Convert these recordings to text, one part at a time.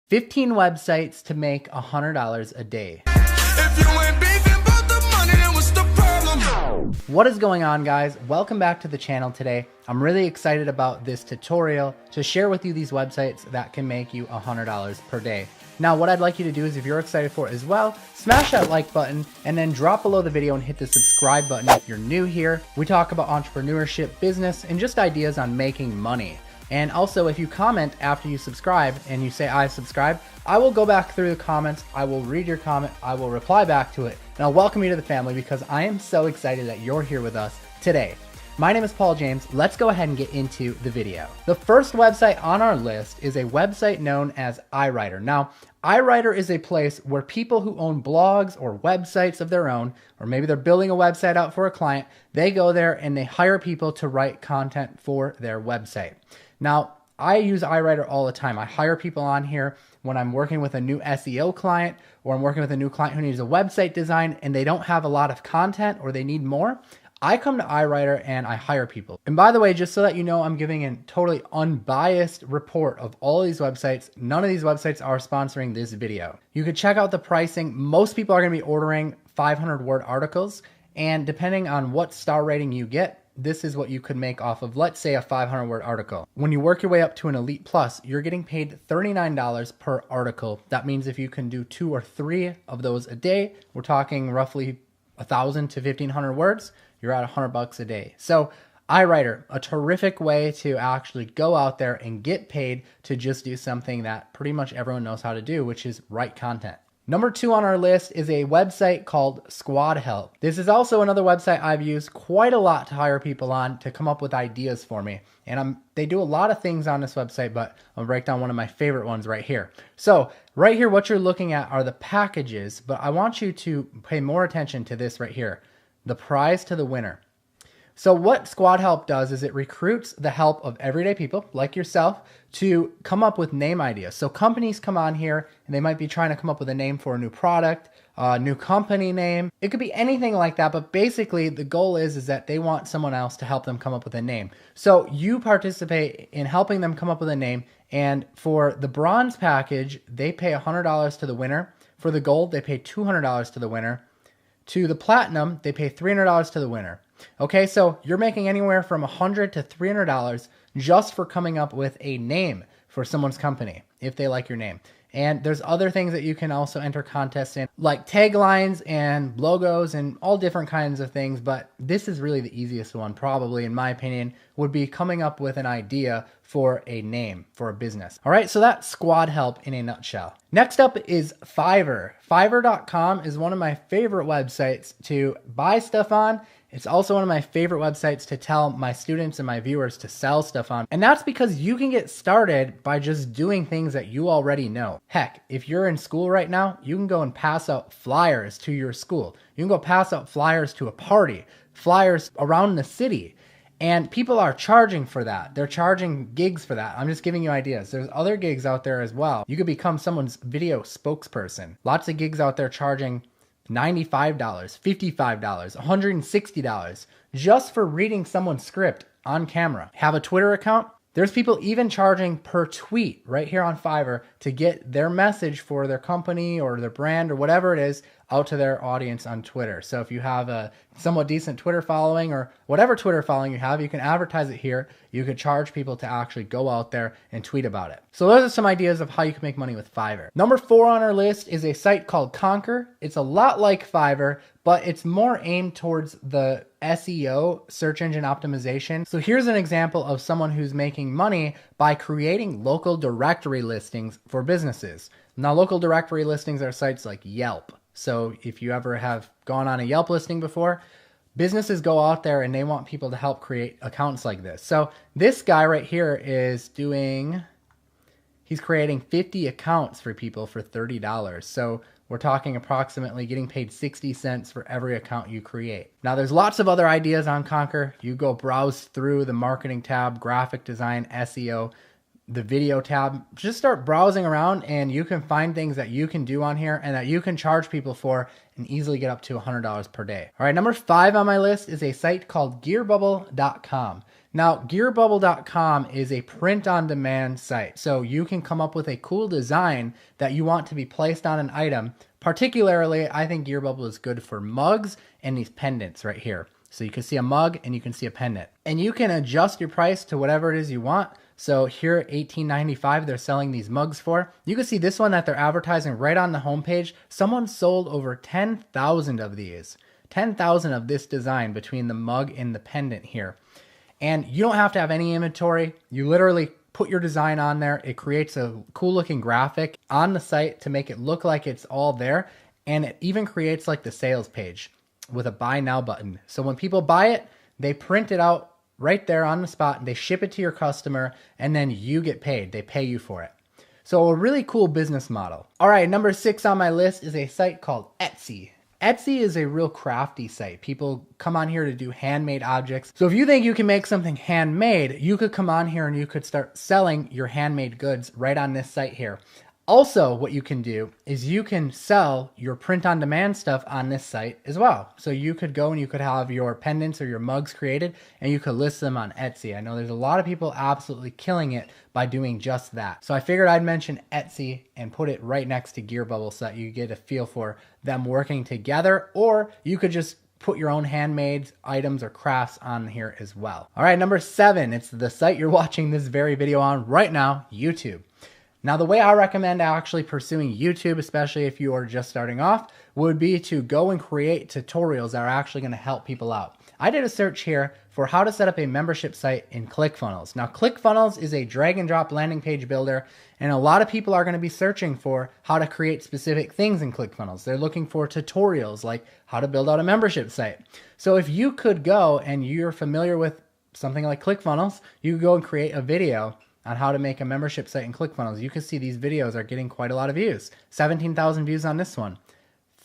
15 websites to make $100 a day. If you ain't beefing about the money, then what's the problem? What is going on, guys? Welcome back to the channel today. I'm really excited about this tutorial to share with you these websites that can make you $100 per day. Now, what I'd like you to do is, if you're excited for it as well, smash that like button and then drop below the video and hit the subscribe button if you're new here. We talk about entrepreneurship, business, and just ideas on making money. And also, if you comment after you subscribe and you say I subscribe, I will go back through the comments, I will read your comment, I will reply back to it, and I'll welcome you to the family because I am so excited that you're here with us today. My name is Paul James. Let's go ahead and get into the video. The first website on our list is a website known as iWriter. Now, iWriter is a place where people who own blogs or websites of their own, or maybe they're building a website out for a client, they go there and they hire people to write content for their website. Now, I use iWriter all the time. I hire people on here when I'm working with a new SEO client or I'm working with a new client who needs a website design and they don't have a lot of content or they need more. I come to iWriter and I hire people. And by the way, just so that you know, I'm giving a totally unbiased report of all of these websites. None of these websites are sponsoring this video. You could check out the pricing. Most people are going to be ordering 500 word articles. And depending on what star rating you get, this is what you could make off of, let's say, a 500 word article. When you work your way up to an Elite Plus, you're getting paid $39 per article. That means if you can do 2 or 3 of those a day, we're talking roughly 1,000 to 1,500 words, you're at $100 a day. So iWriter, a terrific way to actually go out there and get paid to just do something that pretty much everyone knows how to do, which is write content. Number 2 on our list is a website called Squad Help. This is also another website I've used quite a lot to hire people on to come up with ideas for me. And they do a lot of things on this website, but I'll break down one of my favorite ones right here. So right here, what you're looking at are the packages, but I want you to pay more attention to this right here, the prize to the winner. So what Squad Help does is it recruits the help of everyday people like yourself to come up with name ideas. So companies come on here and they might be trying to come up with a name for a new product, a new company name. It could be anything like that, but basically the goal is that they want someone else to help them come up with a name. So you participate in helping them come up with a name, and for the bronze package, they pay $100 to the winner. For the gold, they pay $200 to the winner. To the platinum, they pay $300 to the winner. Okay, so you're making anywhere from $100 to $300 just for coming up with a name for someone's company, if they like your name. And there's other things that you can also enter contests in, like taglines and logos and all different kinds of things. But this is really the easiest one, probably, in my opinion, would be coming up with an idea for a name for a business. All right, so that's Squad Help in a nutshell. Next up is Fiverr. Fiverr.com is one of my favorite websites to buy stuff on. It's also one of my favorite websites to tell my students and my viewers to sell stuff on. And that's because you can get started by just doing things that you already know. Heck, if you're in school right now, you can go and pass out flyers to your school. You can go pass out flyers to a party, flyers around the city. And people are charging for that. They're charging gigs for that. I'm just giving you ideas. There's other gigs out there as well. You could become someone's video spokesperson. Lots of gigs out there charging $95, $55, $160 just for reading someone's script on camera. Have a Twitter account? There's people even charging per tweet right here on Fiverr to get their message for their company or their brand or whatever it is out to their audience on Twitter. So if you have a somewhat decent Twitter following or whatever Twitter following you have, you can advertise it here. You could charge people to actually go out there and tweet about it. So those are some ideas of how you can make money with Fiverr. Number 4 on our list is a site called Conquer. It's a lot like Fiverr, but it's more aimed towards the SEO, search engine optimization. So here's an example of someone who's making money by creating local directory listings for businesses. Now, local directory listings are sites like Yelp. So if you ever have gone on a Yelp listing before, businesses go out there and they want people to help create accounts like this. So this guy right here is he's creating 50 accounts for people for $30. So we're talking approximately getting paid 60 cents for every account you create. Now, there's lots of other ideas on Conquer. You go browse through the marketing tab, graphic design, SEO, the video tab. Just start browsing around and you can find things that you can do on here and that you can charge people for and easily get up to $100 per day. All right, number 5 on my list is a site called gearbubble.com. Now, gearbubble.com is a print-on-demand site, so you can come up with a cool design that you want to be placed on an item. Particularly, I think Gearbubble is good for mugs and these pendants right here. So you can see a mug and you can see a pendant. And you can adjust your price to whatever it is you want. So here at $18.95, they're selling these mugs for. You can see this one that they're advertising right on the homepage. Someone sold over 10,000 of these. 10,000 of this design between the mug and the pendant here. And you don't have to have any inventory. You literally put your design on there. It creates a cool looking graphic on the site to make it look like it's all there. And it even creates like the sales page with a buy now button. So when people buy it, they print it out right there on the spot and they ship it to your customer and then you get paid. They pay you for it. So a really cool business model. All right, number 6 on my list is a site called Etsy. Etsy is a real crafty site. People come on here to do handmade objects. So if you think you can make something handmade, you could come on here and you could start selling your handmade goods right on this site here. Also, what you can do is you can sell your print-on-demand stuff on this site as well. So you could go and you could have your pendants or your mugs created and you could list them on Etsy. I know there's a lot of people absolutely killing it by doing just that. So I figured I'd mention Etsy and put it right next to Gearbubble so that you get a feel for them working together, or you could just put your own handmade items or crafts on here as well. All right, number 7, it's the site you're watching this very video on right now, YouTube. Now, the way I recommend actually pursuing YouTube, especially if you are just starting off, would be to go and create tutorials that are actually going to help people out. I did a search here for how to set up a membership site in ClickFunnels. Now, ClickFunnels is a drag and drop landing page builder, and a lot of people are going to be searching for how to create specific things in ClickFunnels. They're looking for tutorials like how to build out a membership site. So if you could go and you're familiar with something like ClickFunnels, you could go and create a video on how to make a membership site in ClickFunnels. You can see these videos are getting quite a lot of views. 17,000 views on this one,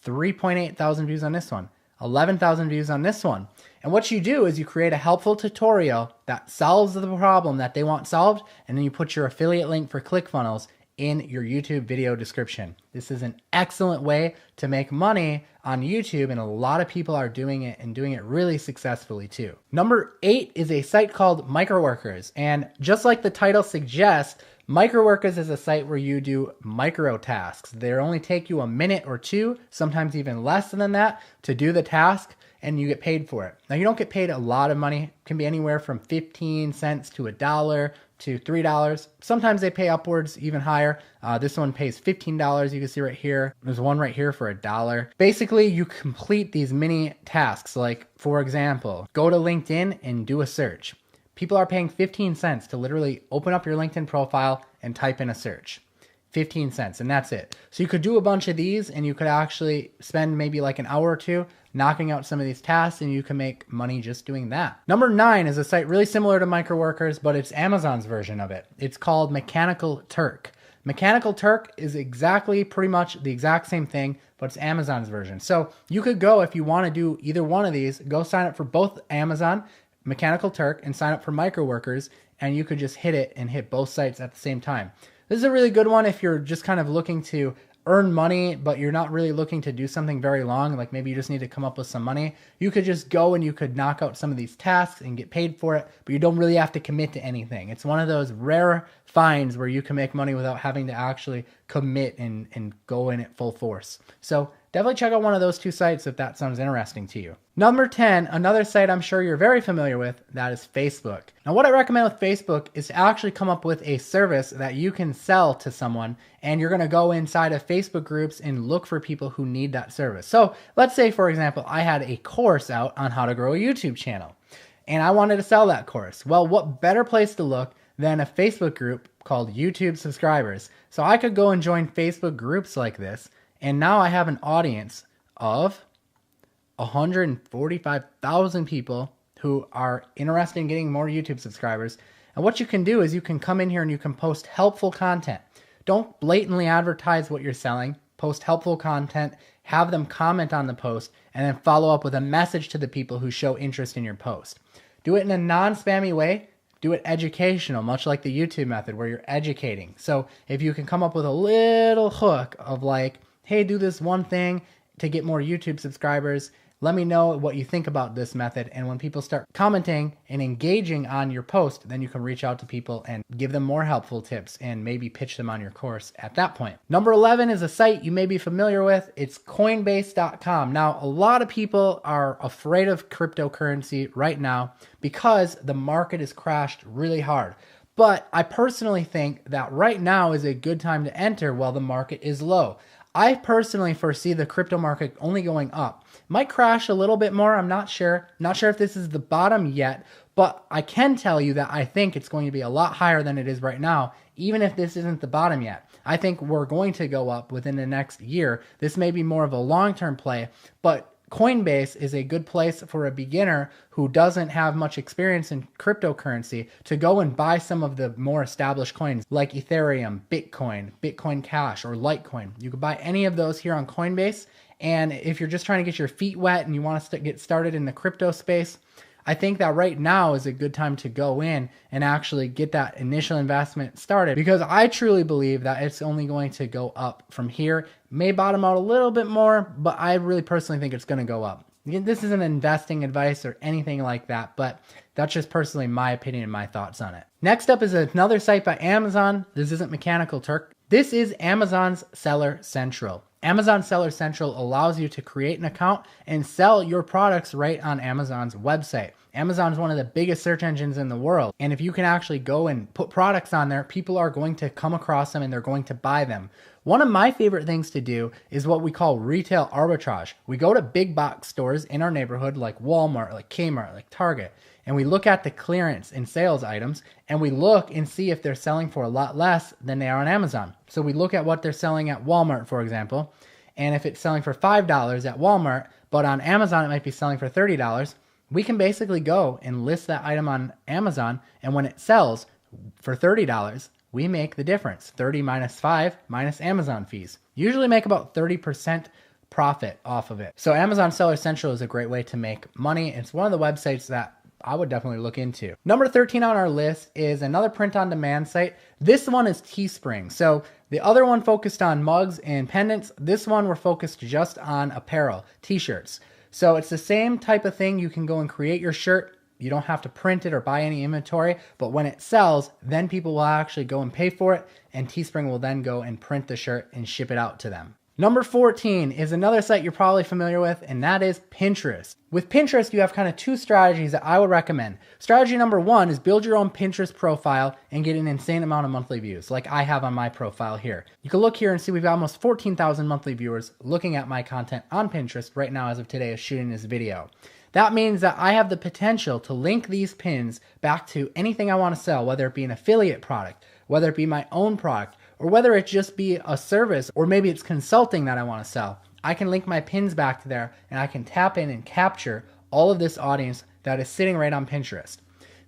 3.8 thousand views on this one, 11,000 views on this one. And what you do is you create a helpful tutorial that solves the problem that they want solved, and then you put your affiliate link for ClickFunnels in your YouTube video description. This is an excellent way to make money on YouTube, and a lot of people are doing it and doing it really successfully too. Number 8 is a site called Microworkers. And just like the title suggests, Microworkers is a site where you do micro tasks. They only take you a minute or two, sometimes even less than that, to do the task, and you get paid for it. Now, you don't get paid a lot of money. It can be anywhere from 15 cents to $1 to $3. Sometimes they pay upwards even higher. This one pays $15. You can see right here. There's one right here for $1. Basically, you complete these mini tasks. Like, for example, go to LinkedIn and do a search. People are paying 15 cents to literally open up your LinkedIn profile and type in a search. 15 cents, and that's it. So you could do a bunch of these, and you could actually spend maybe like an hour or two knocking out some of these tasks, and you can make money just doing that. Number 9 is a site really similar to Microworkers, but it's Amazon's version of it. It's called Mechanical Turk. Mechanical Turk is exactly pretty much the exact same thing, but it's Amazon's version. So you could go, if you want to do either one of these, go sign up for both Amazon, Mechanical Turk, and sign up for Microworkers, and you could just hit it and hit both sites at the same time. This is a really good one if you're just kind of looking to earn money, but you're not really looking to do something very long. Like maybe you just need to come up with some money. You could just go and you could knock out some of these tasks and get paid for it, but you don't really have to commit to anything. It's one of those rare finds where you can make money without having to actually commit and go in at full force. So definitely check out one of those two sites if that sounds interesting to you. Number 10, another site I'm sure you're very familiar with, that is Facebook. Now, what I recommend with Facebook is to actually come up with a service that you can sell to someone, and you're gonna go inside of Facebook groups and look for people who need that service. So let's say, for example, I had a course out on how to grow a YouTube channel, and I wanted to sell that course. Well, what better place to look than a Facebook group called YouTube Subscribers? So I could go and join Facebook groups like this, and now I have an audience of 145,000 people who are interested in getting more YouTube subscribers. And what you can do is you can come in here and you can post helpful content. Don't blatantly advertise what you're selling. Post helpful content, have them comment on the post, and then follow up with a message to the people who show interest in your post. Do it in a non-spammy way. Do it educational, much like the YouTube method where you're educating. So if you can come up with a little hook of like, hey, do this one thing to get more YouTube subscribers, Let me know what you think about this method. And when people start commenting and engaging on your post, then you can reach out to people and give them more helpful tips and maybe pitch them on your course at that point. Number 11 is a site you may be familiar with. It's Coinbase.com. Now, a lot of people are afraid of cryptocurrency right now because the market has crashed really hard. But I personally think that right now is a good time to enter while the market is low. I personally foresee the crypto market only going up. Might crash a little bit more, I'm not sure. Not sure if this is the bottom yet, but I can tell you that I think it's going to be a lot higher than it is right now, even if this isn't the bottom yet. I think we're going to go up within the next year. This may be more of a long-term play, but Coinbase is a good place for a beginner who doesn't have much experience in cryptocurrency to go and buy some of the more established coins like Ethereum, Bitcoin, Bitcoin Cash, or Litecoin. You can buy any of those here on Coinbase. And if you're just trying to get your feet wet and you want to get started in the crypto space, I think that right now is a good time to go in and actually get that initial investment started, because I truly believe that it's only going to go up from here. May bottom out a little bit more, but I really personally think it's going to go up. This isn't investing advice or anything like that, but that's just personally my opinion and my thoughts on it. Next up is another site by Amazon. This isn't Mechanical Turk. This is Amazon's Seller Central. Amazon Seller Central allows you to create an account and sell your products right on Amazon's website. Amazon is one of the biggest search engines in the world. And if you can actually go and put products on there, people are going to come across them and they're going to buy them. One of my favorite things to do is what we call retail arbitrage. We go to big box stores in our neighborhood like Walmart, like Kmart, like Target, and we look at the clearance and sales items and we look and see if they're selling for a lot less than they are on Amazon. So we look at what they're selling at Walmart, for example, and if it's selling for $5 at Walmart, but on Amazon it might be selling for $30, we can basically go and list that item on Amazon, and when it sells for $30, we make the difference. 30 minus 5 minus Amazon fees. Usually make about 30% profit off of it. So Amazon Seller Central is a great way to make money. It's one of the websites that I would definitely look into. Number 13 on our list is another print-on-demand site. This one is Teespring. So the other one focused on mugs and pendants. This one we're focused just on apparel, t-shirts. So it's the same type of thing. You can go and create your shirt. You don't have to print it or buy any inventory, but when it sells, then people will actually go and pay for it, and Teespring will then go and print the shirt and ship it out to them. Number 14 is another site you're probably familiar with, and that is Pinterest. With Pinterest, you have kind of two strategies that I would recommend. Strategy number one is build your own Pinterest profile and get an insane amount of monthly views, like I have on my profile here. You can look here and see we've got almost 14,000 monthly viewers looking at my content on Pinterest right now as of today of shooting this video. That means that I have the potential to link these pins back to anything I want to sell, whether it be an affiliate product, whether it be my own product, or whether it just be a service, or maybe it's consulting that I want to sell. I can link my pins back to there, and I can tap in and capture all of this audience that is sitting right on Pinterest.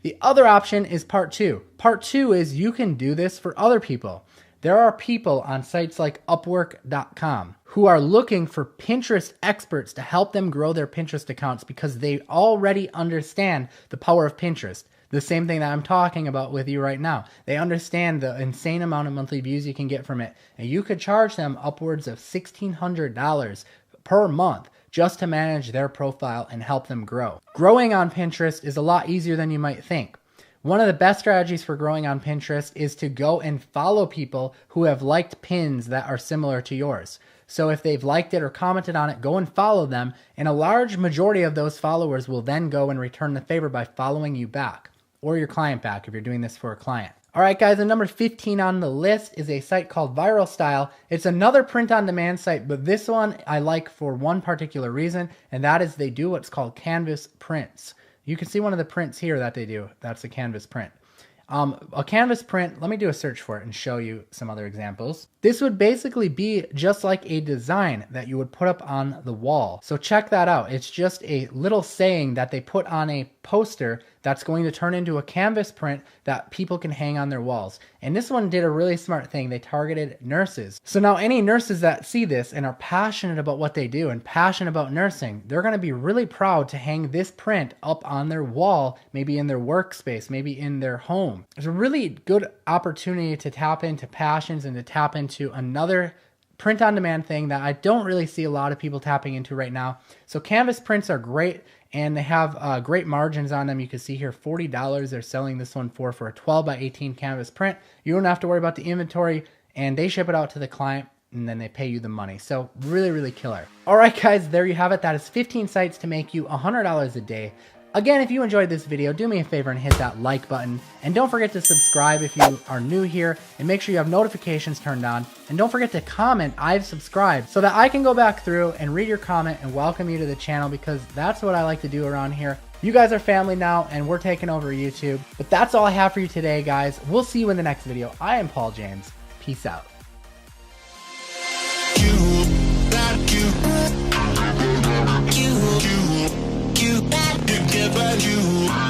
The other option is part two. Part two is you can do this for other people. There are people on sites like Upwork.com who are looking for Pinterest experts to help them grow their Pinterest accounts because they already understand the power of Pinterest. The same thing that I'm talking about with you right now. They understand the insane amount of monthly views you can get from it. And you could charge them upwards of $1,600 per month just to manage their profile and help them grow. Growing on Pinterest is a lot easier than you might think. One of the best strategies for growing on Pinterest is to go and follow people who have liked pins that are similar to yours. So if they've liked it or commented on it, go and follow them, and a large majority of those followers will then go and return the favor by following you back, or your client back if you're doing this for a client. All right, guys, and number 15 on the list is a site called Viral Style. It's another print-on-demand site, but this one I like for one particular reason, and that is they do what's called canvas prints. You can see one of the prints here that they do. That's a canvas print. A canvas print, let me do a search for it and show you some other examples. This would basically be just like a design that you would put up on the wall. So check that out. It's just a little saying that they put on a poster that's going to turn into a canvas print that people can hang on their walls. And this one did a really smart thing. They targeted nurses. So now any nurses that see this and are passionate about what they do and passionate about nursing, they're going to be really proud to hang this print up on their wall, maybe in their workspace, maybe in their home. It's a really good opportunity to tap into passions and to tap into another print on demand thing that I don't really see a lot of people tapping into right now. So canvas prints are great, and they have great margins on them. You can see here $40 they're selling this one for a 12 by 18 canvas print. You don't have to worry about the inventory, and they ship it out to the client and then they pay you the money. So really, really killer. All right, guys, there you have it. That is 15 sites to make you $100 a day. Again, if you enjoyed this video, do me a favor and hit that like button. And don't forget to subscribe if you are new here, and make sure you have notifications turned on. And don't forget to comment, "I've subscribed," so that I can go back through and read your comment and welcome you to the channel, because that's what I like to do around here. You guys are family now, and we're taking over YouTube. But that's all I have for you today, guys. We'll see you in the next video. I am Paul James. Peace out. You, give you.